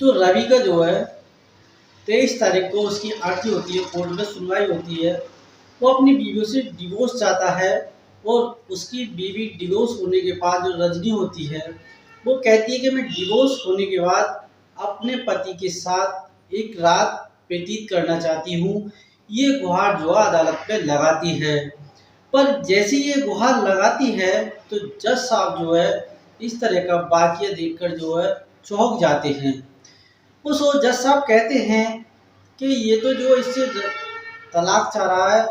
तो रवि का जो है 23 तारीख को उसकी आरती होती है, कोर्ट में सुनवाई होती है। वो अपनी बीवी से डिवोर्स चाहता है और उसकी बीवी डिवोर्स होने के बाद जो रजनी होती है वो कहती है कि मैं डिवोर्स होने के बाद अपने पति के साथ एक रात व्यतीत करना चाहती हूँ। ये गुहार जो है अदालत में लगाती है। पर जैसे ये गुहार लगाती है तो जज साहब जो है इस तरह का वाकया देखकर जो है चौंक जाते हैं। उस जज साहब कहते हैं कि ये तो जो इससे तलाक चाह रहा है,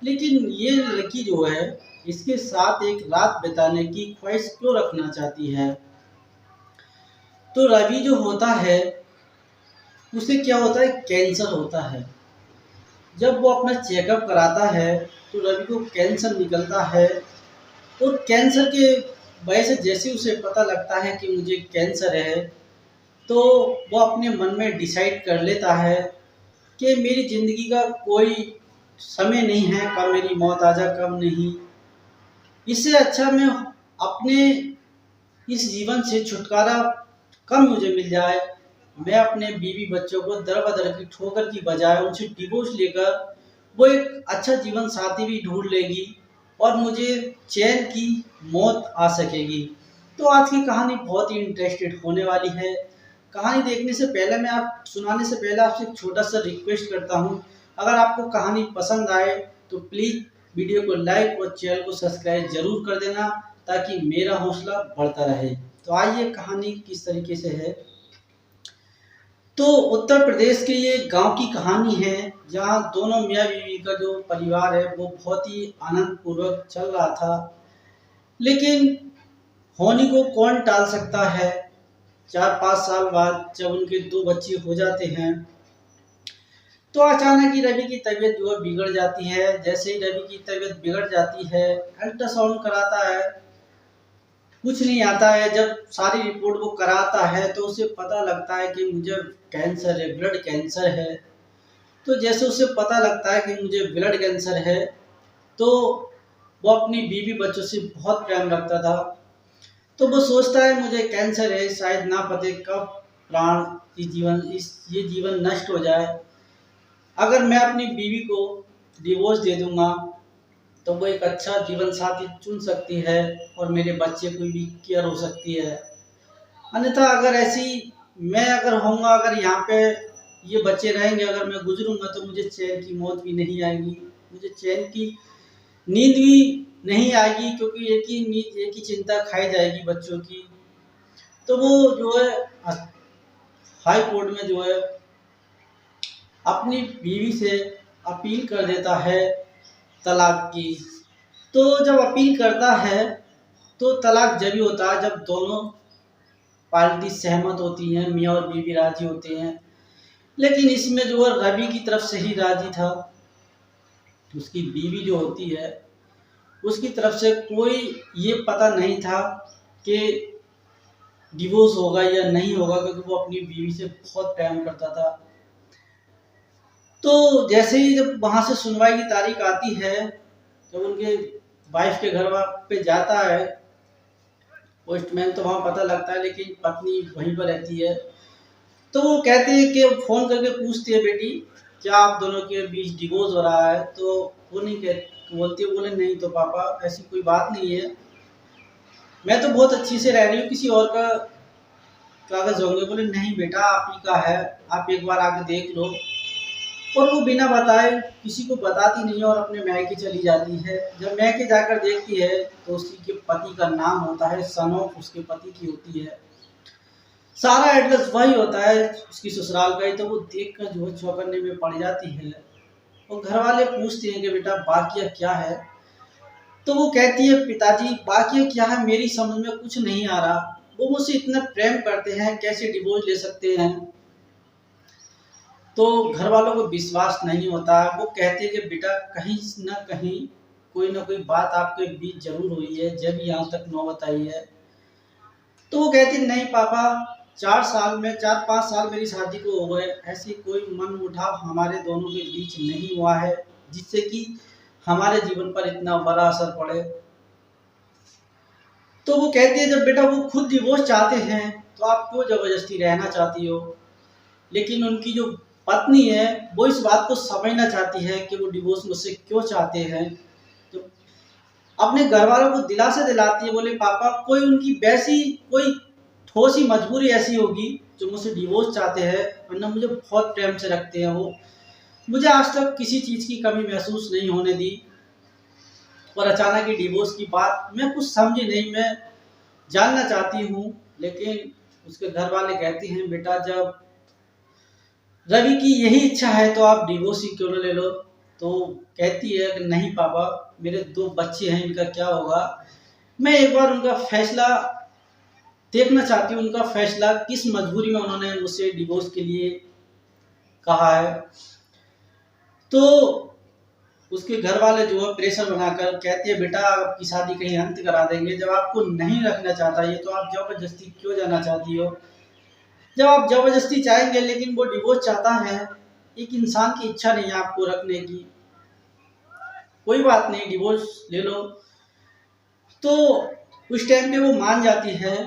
लेकिन ये लड़की जो है इसके साथ एक रात बिताने की ख्वाहिश क्यों रखना चाहती है। तो रवि जो होता है उसे क्या होता है, कैंसर होता है। जब वो अपना चेकअप कराता है तो रवि को कैंसर निकलता है और कैंसर के वजह से जैसे उसे पता लगता है कि मुझे कैंसर है तो वो अपने मन में डिसाइड कर लेता है कि मेरी ज़िंदगी का कोई समय नहीं है, कब मेरी मौत आ जाए कब नहीं। इससे अच्छा मैं अपने इस जीवन से छुटकारा कब मुझे मिल जाए, मैं अपने बीवी बच्चों को दर बदर की ठोकर की बजाय उनसे डिवोर्स लेकर वो एक अच्छा जीवन साथी भी ढूंढ लेगी और मुझे चैन की मौत आ सकेगी। तो आज की कहानी बहुत ही इंटरेस्टेड होने वाली है। कहानी देखने से पहले मैं आप सुनाने से पहले आपसे एक छोटा सा रिक्वेस्ट करता हूँ, अगर आपको कहानी पसंद आए तो प्लीज़ वीडियो को लाइक और चैनल को सब्सक्राइब जरूर कर देना ताकि मेरा हौसला बढ़ता रहे। तो आइए कहानी किस तरीके से है। तो उत्तर प्रदेश के ये गांव की कहानी है जहां दोनों मियाँ बीवी का जो परिवार है वो बहुत ही आनंद पूर्वक चल रहा था। लेकिन होनी को कौन टाल सकता है। 4-5 साल बाद जब उनके 2 बच्चे हो जाते हैं तो अचानक ही रवि की तबीयत जो है बिगड़ जाती है। जैसे ही रवि की तबीयत बिगड़ जाती है, अल्ट्रासाउंड कराता है, कुछ नहीं आता है। जब सारी रिपोर्ट वो कराता है तो उसे पता लगता है कि मुझे कैंसर है, ब्लड कैंसर है। तो जैसे उसे पता लगता है कि मुझे ब्लड कैंसर है तो वो अपनी बीवी बच्चों से बहुत प्रेम रखता था। तो वो सोचता है मुझे कैंसर है, शायद ना पते कब प्राण ये जीवन नष्ट हो जाए। अगर मैं अपनी बीवी को डिवोर्स दे दूंगा तो वो एक अच्छा जीवन साथी चुन सकती है और मेरे बच्चे की भी केयर हो सकती है। अन्यथा अगर ऐसी मैं अगर होऊंगा, अगर यहाँ पे ये बच्चे रहेंगे, अगर मैं गुजरूंगा तो मुझे चैन की मौत भी नहीं आएगी, मुझे चैन की नींद भी नहीं आएगी, क्योंकि एक ही चिंता खाई जाएगी बच्चों की। तो वो जो है हाई कोर्ट में जो है अपनी बीवी से अपील कर देता है तलाक की। तो जब अपील करता है तो तलाक जब होता है जब दोनों पार्टी सहमत होती हैं, मियाँ और बीवी राजी होते हैं। लेकिन इसमें जो है रवि की तरफ से ही राजी था, उसकी बीवी जो होती है उसकी तरफ से कोई ये पता नहीं था कि डिवोर्स होगा या नहीं होगा, क्योंकि वो अपनी बीवी से बहुत प्यार करता था। तो जैसे ही जब वहाँ से सुनवाई की तारीख आती है, जब उनके वाइफ के घर पे जाता है पोस्टमैन, तो वहाँ पता लगता है लेकिन पत्नी वहीं पर रहती है। तो वो कहते हैं कि फ़ोन करके पूछती है, बेटी क्या आप दोनों के बीच डिवोर्स हो रहा है। तो वो नहीं कह बोलती है, बोले नहीं तो पापा ऐसी कोई बात नहीं है, मैं तो बहुत अच्छी से रह रही हूँ, किसी और का कागज़ होंगे। बोले नहीं बेटा आप ही का है, आप एक बार आके देख लो। और वो बिना बताए किसी को बताती नहीं है और अपने मैके चली जाती है। जब मैके जाकर देखती है तो उसकी के पति का नाम होता है सनोफ, उसके पति की होती है, सारा एड्रेस वही होता है उसकी ससुराल का ही। तो वो देखकर जो है चौंकने में पड़ जाती है और घर वाले पूछते हैं कि बेटा वाकया क्या है। तो वो कहती है पिताजी वाकया क्या है मेरी समझ में कुछ नहीं आ रहा, वो मुझसे इतना प्रेम करते हैं कैसे डिवोर्स ले सकते हैं। तो घर वालों को विश्वास नहीं होता। वो कहते हैं कि बेटा कहीं ना कहीं कोई ना कोई बात आपके बीच जरूर हुई है जब यहाँ तक नौबत आई है। तो वो कहते नहीं पापा 4-5 साल मेरी शादी को हो गए, ऐसी कोई मन मुटाव हमारे दोनों के बीच नहीं हुआ है जिससे कि हमारे जीवन पर इतना बड़ा असर पड़े। तो वो कहती है जब बेटा वो खुद डिवोर्स चाहते हैं तो आप क्यों जबरदस्ती रहना चाहती हो। लेकिन उनकी जो पत्नी है वो इस बात को समझना चाहती है कि वो डिवोर्स मुझसे क्यों चाहते हैं। तो अपने घर वालों को दिलासा दिलाती है, बोले पापा कोई उनकी वैसी कोई ठोस ही मजबूरी ऐसी होगी जो मुझसे डिवोर्स चाहते हैं, वरना मुझे बहुत प्रेम से रखते हैं वो। मुझे आज तक किसी चीज़ की कमी महसूस नहीं होने दी, और अचानक ही डिवोर्स की बात मैं कुछ समझी नहीं। मैं जानना चाहती हूँ, लेकिन उसके घर वाले कहते हैं बेटा जब रवि की यही इच्छा है तो आप डिवोर्स ही क्यों न ले लो। तो कहती है कि नहीं पापा, मेरे 2 बच्चे हैं, इनका क्या होगा, मैं एक बार उनका फैसला देखना चाहती हूँ, उनका फैसला किस मजबूरी में उन्होंने मुझसे डिवोर्स के लिए कहा है। तो उसके घर वाले जो है प्रेशर बनाकर कहते हैं बेटा आपकी शादी कहीं अंत करा देंगे, जब आपको नहीं रखना चाहता ये तो आप जबरदस्ती क्यों जाना चाहती हो। जब आप जबरदस्ती चाहेंगे लेकिन वो डिवोर्स चाहता है, एक इंसान की इच्छा नहीं है आपको रखने की, कोई बात नहीं डिवोर्स ले लो। तो उस टाइम पे वो मान जाती है।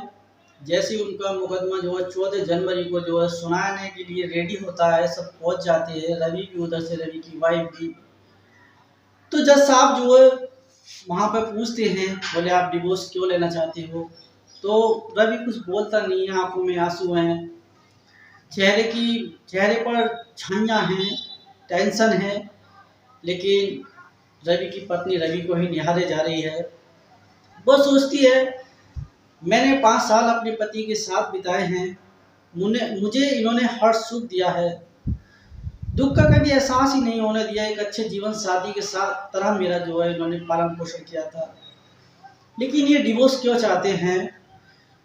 जैसे ही उनका मुकदमा जो है 14 जनवरी को जो है सुनाने के लिए रेडी होता है, सब पहुंच जाते हैं, रवि भी उधर से, रवि की वाइफ भी। तो जज साहब जो है वहाँ पे पूछते हैं, बोले आप डिवोर्स क्यों लेना चाहते हो। तो रवि कुछ बोलता नहीं है, आंखों में आंसू हैं, चेहरे पर छाइयाँ हैं, टेंशन है। लेकिन रवि की पत्नी रवि को ही निहारे जा रही है। वो सोचती है मैंने 5 साल अपने पति के साथ बिताए हैं, मुझे इन्होंने हर सुख दिया है, दुख का कभी एहसास ही नहीं होने दिया। एक अच्छे जीवन साथी के साथ तरह मेरा जो है इन्होंने पालन पोषण किया था, लेकिन ये डिवोर्स क्यों चाहते हैं।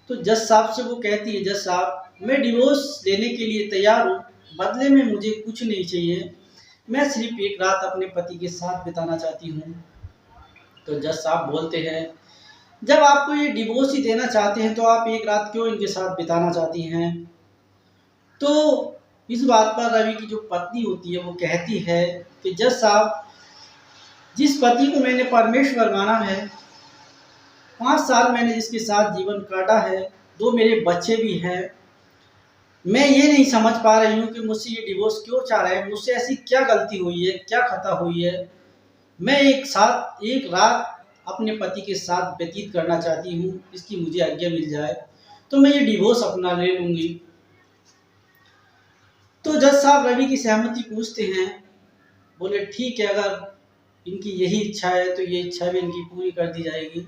तो जज साहब से वो कहती है, जज साहब मैं डिवोर्स लेने के लिए तैयार हूँ, बदले में मुझे कुछ नहीं चाहिए, मैं सिर्फ एक रात अपने पति के साथ बिताना चाहती हूँ। तो जज साहब बोलते हैं जब आपको ये डिवोर्स ही देना चाहते हैं तो आप एक रात क्यों इनके साथ बिताना चाहती हैं। तो इस बात पर रवि की जो पत्नी होती है वो कहती है कि जज साहब जिस पति को मैंने परमेश्वर माना है, 5 साल मैंने जिसके साथ जीवन काटा है, 2 मेरे बच्चे भी हैं, मैं ये नहीं समझ पा रही हूँ कि मुझसे ये डिवोर्स क्यों चाह रहे हैं, मुझसे ऐसी क्या गलती हुई है, क्या खता हुई है। मैं एक रात अपने पति के साथ व्यतीत करना चाहती हूँ, इसकी मुझे आज्ञा मिल जाए तो मैं ये डिवोर्स अपना ले लूँगी। तो जज साहब रवि की सहमति पूछते हैं, बोले ठीक है, अगर इनकी यही इच्छा है तो ये इच्छा भी इनकी पूरी कर दी जाएगी।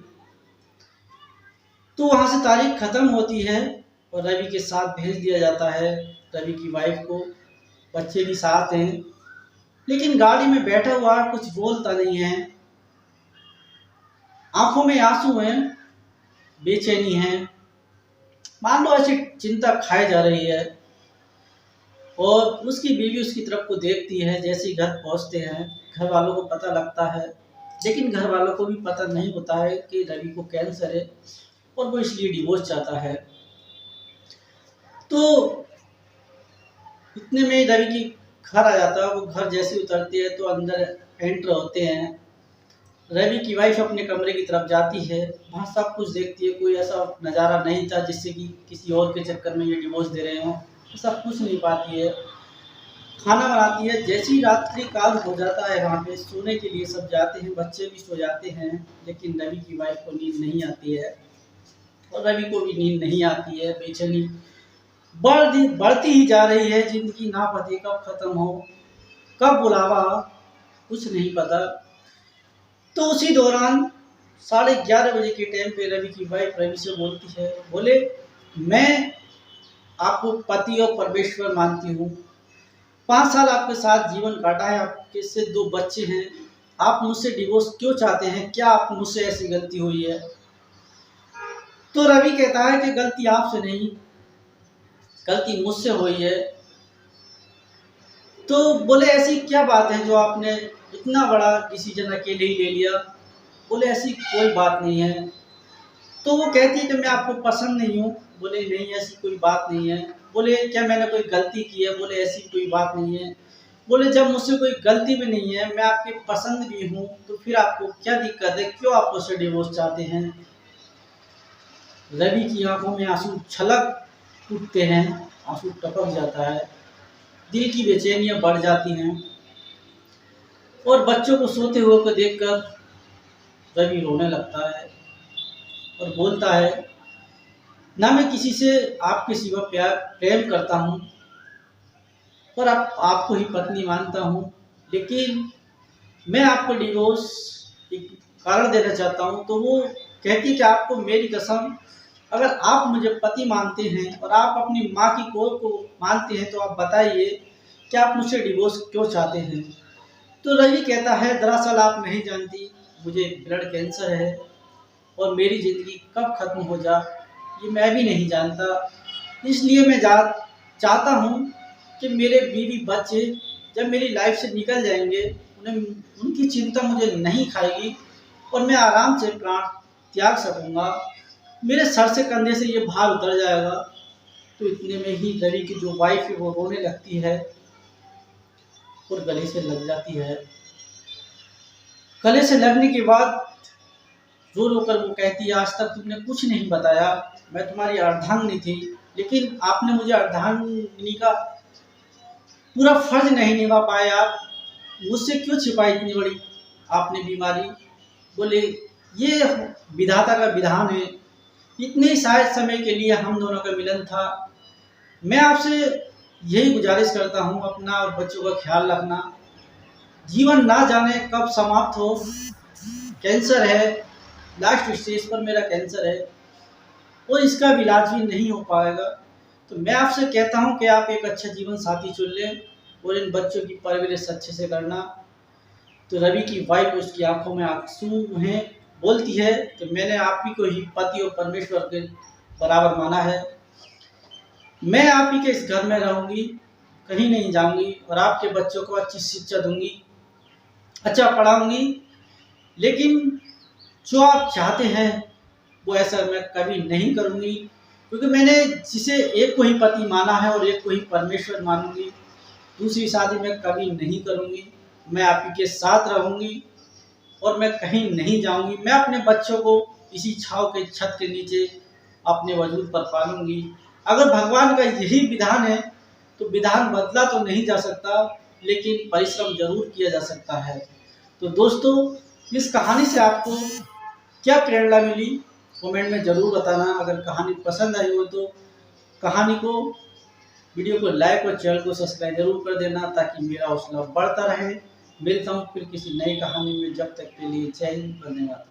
तो वहाँ से तारीख ख़त्म होती है और रवि के साथ भेज दिया जाता है रवि की वाइफ को, बच्चे भी साथ हैं, लेकिन गाड़ी में बैठा हुआ कुछ बोलता नहीं है, आंखों में आंसू हैं, बेचैनी है, मान लो ऐसी चिंता खाई जा रही है। और उसकी बीवी उसकी तरफ को देखती है। जैसे ही घर पहुंचते हैं घर वालों को पता लगता है, लेकिन घर वालों को भी पता नहीं होता है कि रवि को कैंसर है और वो इसलिए डिवोर्स चाहता है। तो इतने में रवि की घर आ जाता है। वो घर जैसे उतरते हैं तो अंदर एंटर होते हैं, रवि की वाइफ अपने कमरे की तरफ जाती है, वहाँ सब कुछ देखती है, कोई ऐसा नज़ारा नहीं था जिससे कि किसी और के चक्कर में ये डिवोर्स दे रहे हों, सब कुछ नहीं पाती है। खाना बनाती है, जैसे ही रात्रि काल हो जाता है वहाँ पे सोने के लिए सब जाते हैं, बच्चे भी सो जाते हैं, लेकिन रवि की वाइफ को नींद नहीं आती है और रवि को भी नींद नहीं आती है। बेचैनी बढ़ती ही जा रही है, जिंदगी ना पता कब खत्म हो, कब बुलावा, कुछ नहीं पता। तो उसी दौरान 11:30 बजे के टाइम पे रवि की वाइफ रवि से बोलती है, बोले मैं आपको पति और परमेश्वर मानती हूँ, 5 साल आपके साथ जीवन काटा है, आपके से 2 बच्चे हैं, आप मुझसे डिवोर्स क्यों चाहते हैं, क्या आप मुझसे ऐसी गलती हुई है। तो रवि कहता है कि गलती आपसे नहीं, गलती मुझसे हुई है। तो बोले ऐसी क्या बात है जो आपने इतना बड़ा डिसीजन अकेले ही ले लिया। बोले ऐसी कोई बात नहीं है। तो वो कहती है कि मैं आपको पसंद नहीं हूँ। बोले नहीं ऐसी कोई बात नहीं है। बोले क्या मैंने कोई गलती की है। बोले ऐसी कोई बात नहीं है। बोले जब मुझसे कोई गलती भी नहीं है, मैं आपकी पसंद भी हूँ, तो फिर आपको क्या दिक्कत है, क्यों आप मुझसे डिवोर्स चाहते हैं। रवि की आंखों में आंसू छलक उठते हैं, आंसू टपक जाता है। दिल की बेचैनियाँ बढ़ जाती हैं और बच्चों को सोते हुए को देखकर रवि रोने लगता है और बोलता है, ना मैं किसी से आपके सिवा प्यार प्रेम करता हूँ और आपको ही पत्नी मानता हूँ, लेकिन मैं आपको डिवोर्स एक कारण देना चाहता हूँ। तो वो कहती कि आपको मेरी कसम, अगर आप मुझे पति मानते हैं और आप अपनी माँ की कोख को मानते हैं तो आप बताइए कि आप मुझसे डिवोर्स क्यों चाहते हैं। तो रवि कहता है, दरअसल आप नहीं जानती, मुझे ब्लड कैंसर है और मेरी ज़िंदगी कब ख़त्म हो जा ये मैं भी नहीं जानता। इसलिए मैं चाहता हूँ कि मेरे बीवी बच्चे जब मेरी लाइफ से निकल जाएंगे, उन्हें उनकी चिंता मुझे नहीं खाएगी और मैं आराम से प्राण त्याग सकूँगा। मेरे सर से कंधे से ये भार उतर जाएगा। तो इतने में ही रवि की जो वाइफ है वो रोने लगती है और गले से लग जाती है। गले से लगने के बाद रो रो कर वो कहती है, आज तक तुमने कुछ नहीं बताया, मैं तुम्हारी अर्धांगिनी थी, लेकिन आपने मुझे अर्धांगिनी का पूरा फर्ज नहीं निभा पाए। आप मुझसे क्यों छिपाई इतनी बड़ी आपने बीमारी। बोले, ये विधाता का विधान है, इतने शायद समय के लिए हम दोनों का मिलन था। मैं आपसे यही गुजारिश करता हूँ, अपना और बच्चों का ख्याल रखना। जीवन ना जाने कब समाप्त हो। कैंसर है, लास्ट स्टेज पर मेरा कैंसर है और इसका इलाज भी नहीं हो पाएगा। तो मैं आपसे कहता हूँ कि आप एक अच्छा जीवन साथी चुन लें और इन बच्चों की परवरिश अच्छे से करना। तो रवि की वाइफ उसकी आंखों में आंसू हैं, बोलती है कि मैंने आप ही को ही पति और परमेश्वर के बराबर माना है। मैं आप ही के इस घर में रहूंगी, कहीं नहीं जाऊंगी और आपके बच्चों को अच्छी शिक्षा दूंगी, अच्छा पढ़ाऊंगी। लेकिन जो आप चाहते हैं वो ऐसा मैं कभी नहीं करूंगी, क्योंकि मैंने जिसे एक को ही पति माना है और एक को ही परमेश्वर मानूंगी। दूसरी शादी मैं कभी नहीं करूंगी। मैं आप ही के साथ रहूंगी और मैं कहीं नहीं जाऊंगी। मैं अपने बच्चों को इसी छांव के छत के नीचे अपने वजूद पर पालूंगी। अगर भगवान का यही विधान है तो विधान बदला तो नहीं जा सकता, लेकिन परिश्रम जरूर किया जा सकता है। तो दोस्तों, इस कहानी से आपको क्या प्रेरणा मिली कमेंट में ज़रूर बताना। अगर कहानी पसंद आई हो तो कहानी को, वीडियो को लाइक और चैनल को सब्सक्राइब जरूर कर देना, ताकि मेरा हौसला बढ़ता रहे। मिलता हूँ फिर किसी नई कहानी में, जब तक के लिए जय हिंद, धन्यवाद।